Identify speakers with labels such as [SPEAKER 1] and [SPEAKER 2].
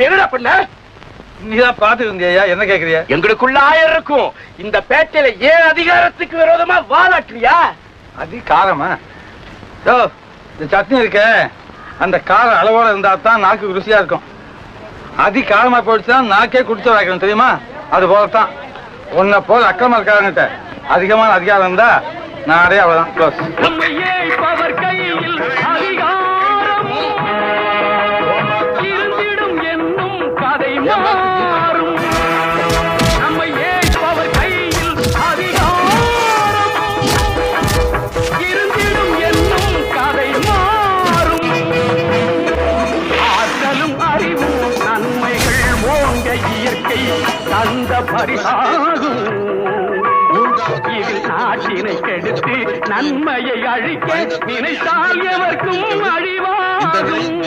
[SPEAKER 1] என்னடா பண்ண?
[SPEAKER 2] நீதான் பாத்துக்கிறியா? என்ன கேக்குறியா?
[SPEAKER 1] எங்களுக்குள்ள 1000 இருக்கும். இந்த பேட்டையில ஏன் அதிகாரத்துக்கு விரோதமா வாலாட்டுறியா?
[SPEAKER 2] அது காரமா? யோ, இந்த சட்னி இருக்க அந்த காரம் அளவோட இருந்தா தான் நாக்கு ருசியா இருக்கும். காரமா போயிடுச்சுதான் நாக்கே குடிச்சு வைக்கணும், தெரியுமா? அது போலத்தான் உன்னை போல அக்கிரமா இருக்காங்கிட்ட அதிகமான அதிகாரம் இருந்தா நாடே அவ்வளவுதான். க்ளோஸ்.
[SPEAKER 3] அந்த பரிசாகும் இதில் நாட்டினை கெடுத்து நன்மையை அழிக்க நினைத்தால் எவர்க்கும் அழிவாகும்.